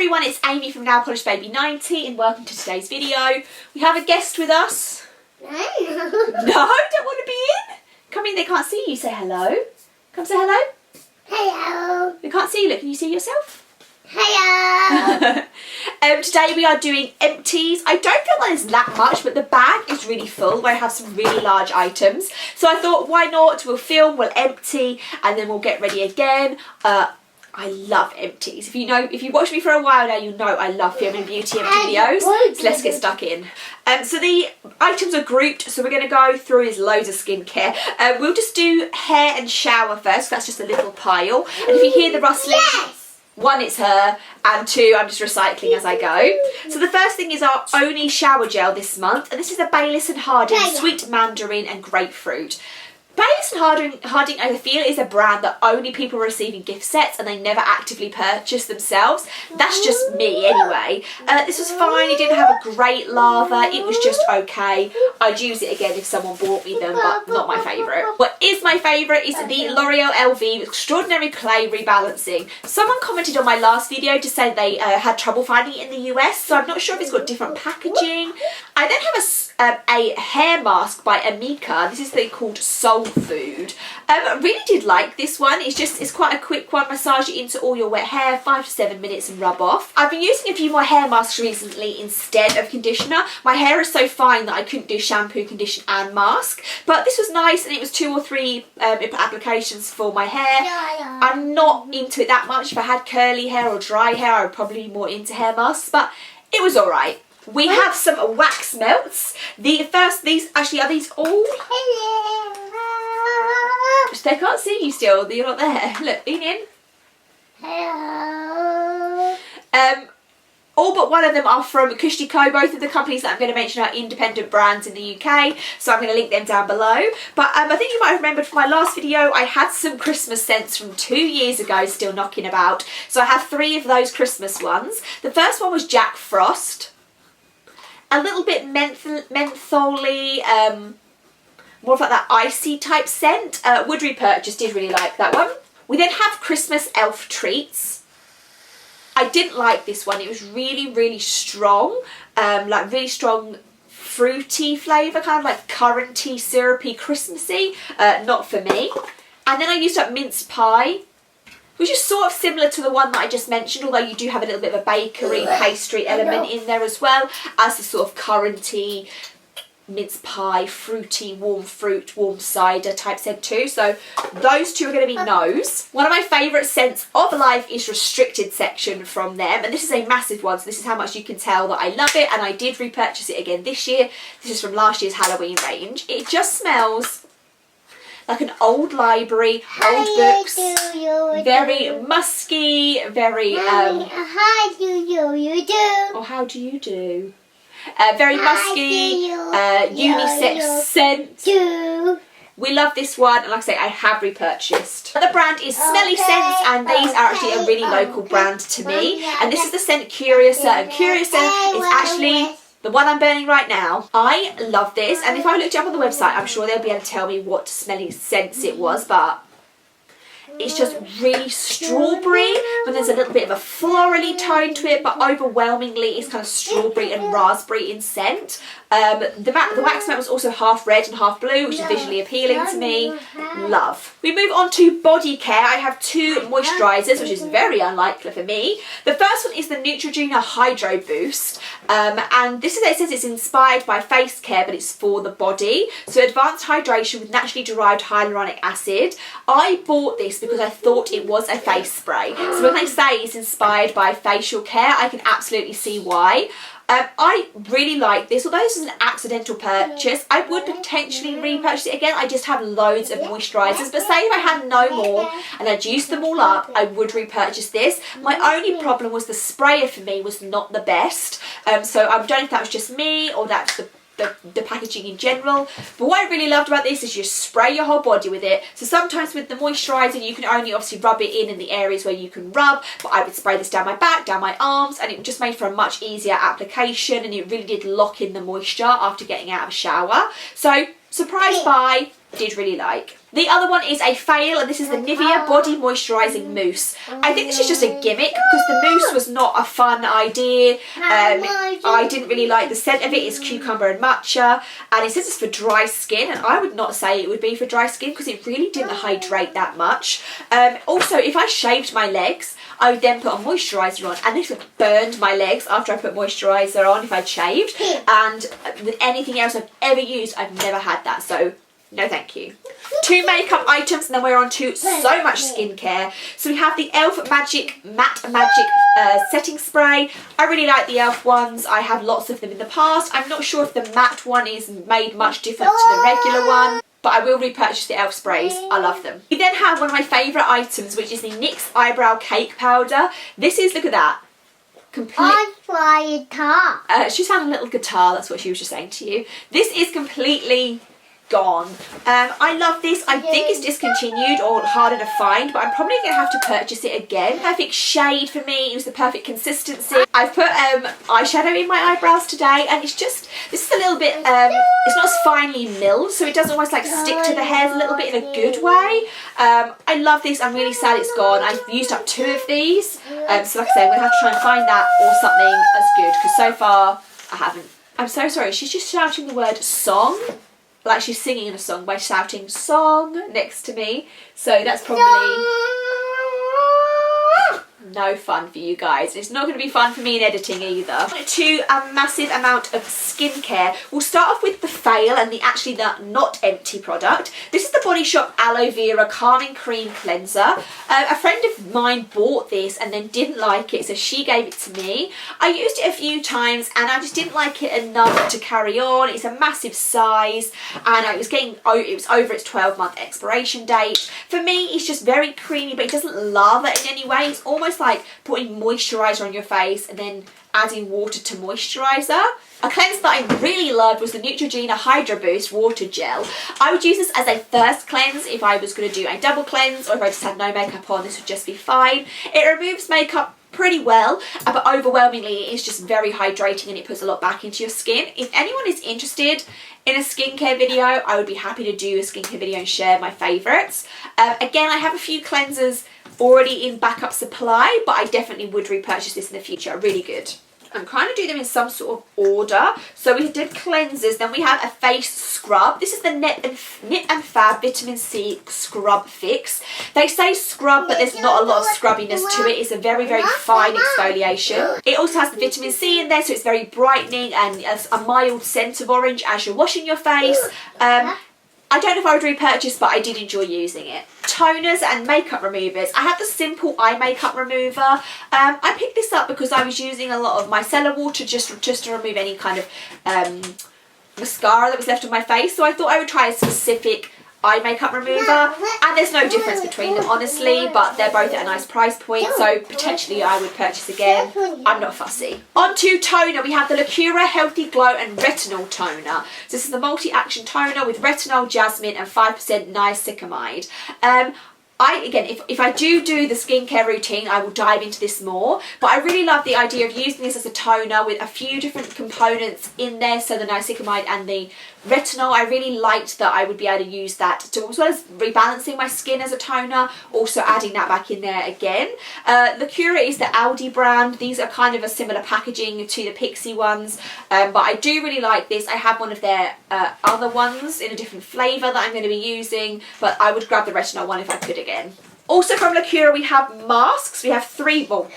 everyone, it's Amy from Nail Polish Baby 90 and welcome to today's video. We have a guest with us. No, don't want to be in? Come in, they can't see you. Say hello. Come say hello. Hello. We can't see you. Look, can you see yourself? Hello. Today we are doing empties. I don't feel like there's that much, but the bag is really full. I have some really large items. So I thought, why not? We'll film, we'll empty, and then we'll get ready again. I love empties. If you watch me for a while now, you know I love filming beauty empty videos. So let's get stuck in. So the items are grouped, so we're going to go through is loads of skincare. We'll just do hair and shower first. That's just a little pile. And if you hear the rustling, one, it's her, and two, I'm just recycling as I go. So the first thing is our only shower gel this month, and this is the Baylis & Harding Sweet Mandarin and Grapefruit. Baylis & Harding, I feel, is a brand that only people receive in gift sets and they never actively purchase themselves. That's just me anyway. This was fine, it didn't have a great lather, it was just okay. I'd use it again if someone bought me them, but not my favourite. What is my favourite is the L'Oreal LV Extraordinary Clay Rebalancing. Someone commented on my last video to say they had trouble finding it in the US, so I'm not sure if it's got different packaging. I then have a hair mask by Amika. This is the called Soul Food. I really did like this one. It's quite a quick one. Massage it into all your wet hair, 5 to 7 minutes and rub off. I've been using a few more hair masks recently instead of conditioner. My hair is so fine that I couldn't do shampoo, condition and mask, but this was nice and it was 2 or 3 applications for my hair. I'm not into it that much. If I had curly hair or dry hair, I would probably be more into hair masks, but it was alright. We have some wax melts. These are these all? Hello. They can't see you still. You're not there. Look, lean in. Hello. All but one of them are from Kushtico. Both of the companies that I'm going to mention are independent brands in the UK, so I'm going to link them down below. But I think you might have remembered from my last video, I had some Christmas scents from 2 years ago still knocking about. So I have 3 of those Christmas ones. The first one was Jack Frost. A little bit mentholy, more of like that icy type scent. Would repurchase, did really like that one. We then have Christmas elf treats. I didn't like this one. It was really, really strong, like really strong fruity flavour, kind of like curranty, syrupy, Christmassy. Not for me. And then I used up mince pie, which is sort of similar to the one that I just mentioned, although you do have a little bit of a bakery pastry element in there as well, as the sort of curranty, mince pie, fruity, warm fruit, warm cider type scent too. So those two are going to be no's. One of my favourite scents of life is Restricted section from them, and this is a massive one, so this is how much you can tell that I love it, and I did repurchase it again this year. This is from last year's Halloween range. It just smells like an old library, old books, very musky, very How do you do? or how do you do? Very musky, unisex scent. We love this one, and like I say, I have repurchased. The brand is Smelly Scents, and these are actually a really local brand to me. And this is the scent Curiouser, and Curiouser is actually the one I'm burning right now. I love this, and if I looked it up on the website, I'm sure they'll be able to tell me what smelly scents it was, but it's just really strawberry, but there's a little bit of a florally tone to it, but overwhelmingly it's kind of strawberry and raspberry in scent. The wax melt was also half red and half blue, which is visually appealing to me. Love. We move on to body care. I have 2 moisturisers, which is very unlikely for me. The first one is the Neutrogena Hydro Boost, and this is, it says it's inspired by face care, but it's for the body. So advanced hydration with naturally derived hyaluronic acid. I bought this because I thought it was a face spray. So when they say it's inspired by facial care, I can absolutely see why. I really like this. Although this is an accidental purchase, I would potentially repurchase it again. I just have loads of moisturisers, but say if I had no more and I'd used them all up, I would repurchase this. My only problem was the sprayer for me was not the best, so I don't know if that was just me or that's the packaging in general. But what I really loved about this is you spray your whole body with it. So sometimes with the moisturiser you can only obviously rub it in the areas where you can rub, but I would spray this down my back, down my arms, and it just made for a much easier application, and it really did lock in the moisture after getting out of a shower. So surprise buy, did really like. The other one is a fail, and this is the Nivea Body Moisturising Mousse. I think this is just a gimmick because the mousse was not a fun idea. I didn't really like the scent of it. It's cucumber and matcha, and it says it's for dry skin, and I would not say it would be for dry skin because it really didn't hydrate that much. Also, if I shaved my legs, I would then put a moisturiser on, and this would burned my legs after I put moisturiser on if I'd shaved. And with anything else I've ever used, I've never had that, so no thank you. 2 makeup items, and then we're on to so much skincare. So we have the e.l.f. Matte Magic Setting Spray. I really like the e.l.f. ones. I have lots of them in the past. I'm not sure if the matte one is made much different to the regular one, but I will repurchase the e.l.f. sprays. I love them. We then have one of my favourite items, which is the NYX Eyebrow Cake Powder. This is, look at that. She found a little guitar, that's what she was just saying to you. This is completely gone. I love this. I think it's discontinued or harder to find, but I'm probably going to have to purchase it again. Perfect shade for me. It was the perfect consistency. I've put eyeshadow in my eyebrows today, and it's just, this is a little bit, it's not as finely milled, so it does almost like stick to the hairs a little bit in a good way. I love this. I'm really sad it's gone. I've used up 2 of these, so like I say, I'm going to have to try and find that or something as good, because so far I haven't. I'm so sorry. She's just shouting the word song. Like she's singing a song by shouting song next to me. So that's probably no fun for you guys. It's not going to be fun for me in editing either. To a massive amount of skincare. We'll start off with the fail and the not empty product. This is the Body Shop Aloe Vera Calming Cream Cleanser. A friend of mine bought this and then didn't like it, so she gave it to me. I used it a few times and I just didn't like it enough to carry on. It's a massive size, and it was over its 12-month expiration date. For me, it's just very creamy, but it doesn't lather in any way. It's almost like putting moisturiser on your face and then adding water to moisturiser. A cleanser that I really loved was the Neutrogena Hydro Boost Water Gel. I would use this as a first cleanse if I was going to do a double cleanse, or if I just had no makeup on, this would just be fine. It removes makeup pretty well, but overwhelmingly it is just very hydrating and it puts a lot back into your skin. If anyone is interested in a skincare video, I would be happy to do a skincare video and share my favourites. Again, I have a few cleansers already in backup supply, but I definitely would repurchase this in the future. Really good. I'm trying to do them in some sort of order. So we did cleansers, then we have a face scrub. This is the Knit and Fab Vitamin C Scrub Fix. They say scrub, but there's not a lot of scrubbiness to it. It's a very, very fine exfoliation. It also has the vitamin C in there, so it's very brightening and a mild scent of orange as you're washing your face. I don't know if I would repurchase, but I did enjoy using it. Toners and makeup removers. I have the Simple Eye Makeup Remover. I picked this up because I was using a lot of micellar water just to remove any kind of mascara that was left on my face. So I thought I would try a specific eye makeup remover, and there's no difference between them honestly, but they're both at a nice price point, so potentially I would purchase again. I'm not fussy. On to toner, we have the Lacura Healthy Glow and Retinol Toner. So this is the multi-action toner with retinol, jasmine and 5% niacinamide. Again, if I do the skincare routine, I will dive into this more, but I really love the idea of using this as a toner with a few different components in there, so the niacinamide and the retinol. I really liked that I would be able to use that to, as well as rebalancing my skin as a toner, also adding that back in there again. Lacura is the Aldi brand. These are kind of a similar packaging to the Pixie ones, but I do really like this. I have one of their other ones in a different flavour that I'm going to be using, but I would grab the retinol one if I could again. Also from Lacura we have masks. We have four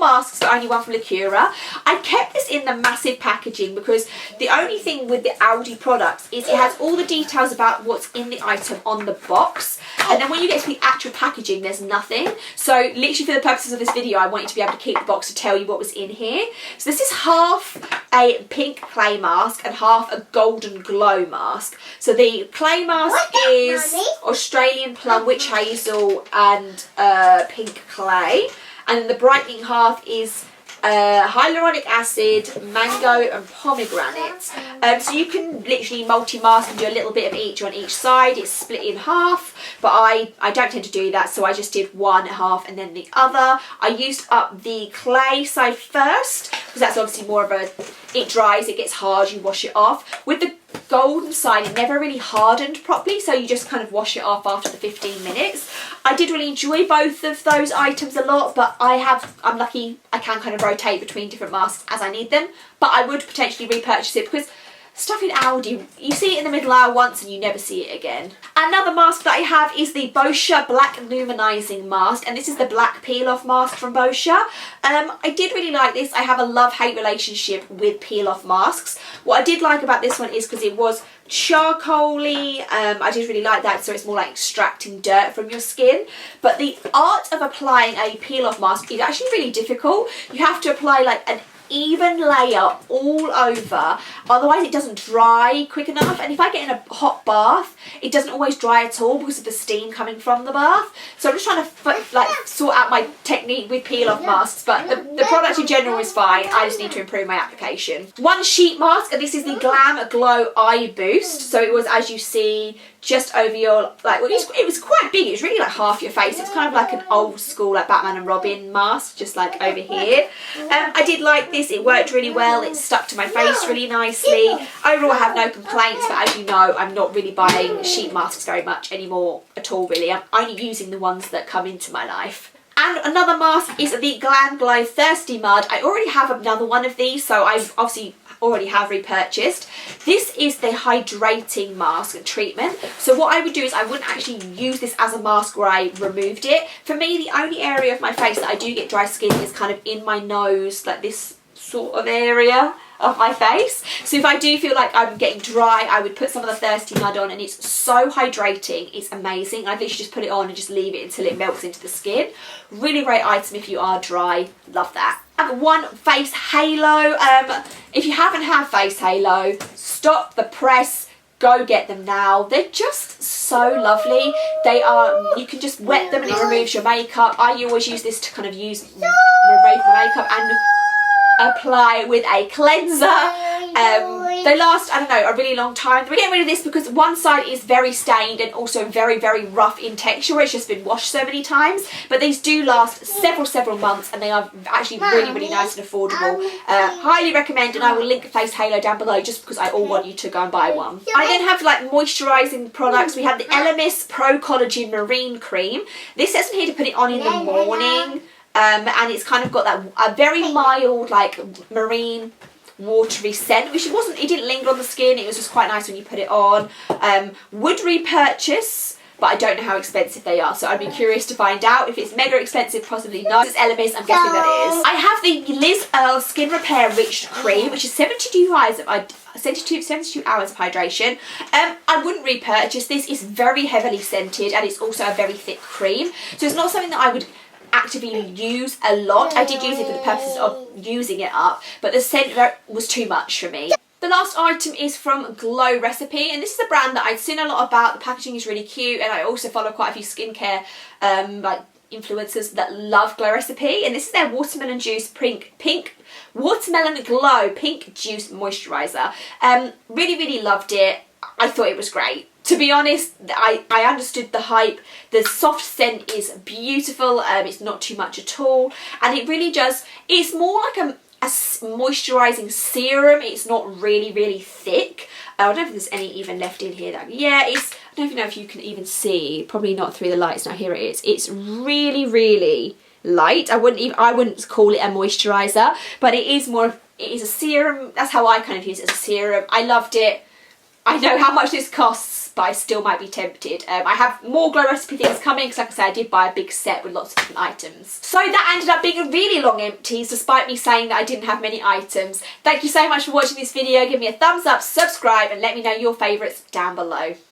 masks, but only one from Lacura. I kept this in the massive packaging because the only thing with the Aldi products is it has all the details about what's in the item on the box, and then when you get to the actual packaging there's nothing. So literally for the purposes of this video I want you to be able to keep the box to tell you what was in here. So this is half a pink clay mask and half a golden glow mask. So the clay mask is Australian Plum, Witch Hazel and pink clay, and then the brightening half is hyaluronic acid, mango and pomegranate. So you can literally multi-mask and do a little bit of each on each side. It's split in half, but I don't tend to do that, so I just did one half and then the other. I used up the clay side first because that's obviously more of a, it dries, it gets hard, you wash it off. With the golden side, it never really hardened properly, so you just kind of wash it off after the 15 minutes. I did really enjoy both of those items a lot, but I'm lucky I can kind of rotate between different masks as I need them, but I would potentially repurchase it because stuff in Aldi, you see it in the middle aisle once and you never see it again. Another mask that I have is the Boscia Black Luminizing Mask, and this is the black peel off mask from Boscia. I did really like this. I have a love-hate relationship with peel off masks. What I did like about this one is because it was charcoaly. I did really like that, so it's more like extracting dirt from your skin. But the art of applying a peel off mask is actually really difficult. You have to apply like an even layer all over, otherwise it doesn't dry quick enough. And if I get in a hot bath, it doesn't always dry at all because of the steam coming from the bath. So I'm just trying to like sort out my technique with peel off masks, but the product in general is fine. I just need to improve my application. One sheet mask, and this is the Glam Glow Eye Boost. So it was, as you see, just over your, like, well, it was quite big. It was really like half your face. It's kind of like an old school like Batman and Robin mask, just like over here. I did like this. It worked really well. It stuck to my face really nicely. Overall, I have no complaints, but as you know, I'm not really buying sheet masks very much anymore at all, really. I'm only using the ones that come into my life. And another mask is the Glam Glow Thirsty Mud. I already have another one of these, so I've obviously already have repurchased. This is the hydrating mask and treatment. So what I would do is I wouldn't actually use this as a mask where I removed it. For me, the only area of my face that I do get dry skin is kind of in my nose, like this sort of area of my face. So if I do feel like I'm getting dry, I would put some of the Thirsty Mud on, and it's so hydrating. It's amazing. I literally just put it on and just leave it until it melts into the skin. Really great item if you are dry. Love that. I have one face halo. If you haven't had face halo, stop the press. Go get them now. They're just so lovely. They are, you can just wet them and it removes your makeup. I always use this to kind of remove the makeup and apply with a cleanser. They last, I don't know, a really long time. We're getting rid of this because one side is very stained and also very, very rough in texture. It's just been washed so many times. But these do last several months, and they are actually really, really nice and affordable. Highly recommend, and I will link Face Halo down below just because I all want you to go and buy one. I then have like moisturising products. We have the Elemis Pro Collagen Marine Cream. This says here to put it on in the morning. And it's kind of got that a very mild like marine watery scent, which it didn't linger on the skin. It was just quite nice when you put it on. Would repurchase, but I don't know how expensive they are, so I'd be curious to find out. If it's mega expensive, possibly not. This is Elemis, I'm guessing that it is. I have the Liz Earle Skin Repair Rich Cream, which is 72 hours of hydration. I wouldn't repurchase this. It's very heavily scented, and it's also a very thick cream, so it's not something that I would actively use a lot. I did use it for the purposes of using it up, but the scent was too much for me. The last item is from Glow Recipe, and this is a brand that I'd seen a lot about. The packaging is really cute, and I also follow quite a few skincare like influencers that love Glow Recipe, and this is their Watermelon Juice Pink Watermelon Glow Pink Juice Moisturiser. Really loved it. I thought it was great. To be honest, I understood the hype. The soft scent is beautiful. It's not too much at all, and it really just, it's more like a moisturising serum. It's not really thick. I don't know if there's any even left in here. Yeah, I don't even know if you can even see. Probably not through the lights. Now here it is. It's really light. I wouldn't call it a moisturiser, but it is a serum. That's how I kind of use it, as a serum. I loved it. I know how much this costs, but I still might be tempted. I have more Glow Recipe things coming because, like I said, I did buy a big set with lots of different items. So that ended up being a really long empties, despite me saying that I didn't have many items. Thank you so much for watching this video. Give me a thumbs up, subscribe, and let me know your favourites down below.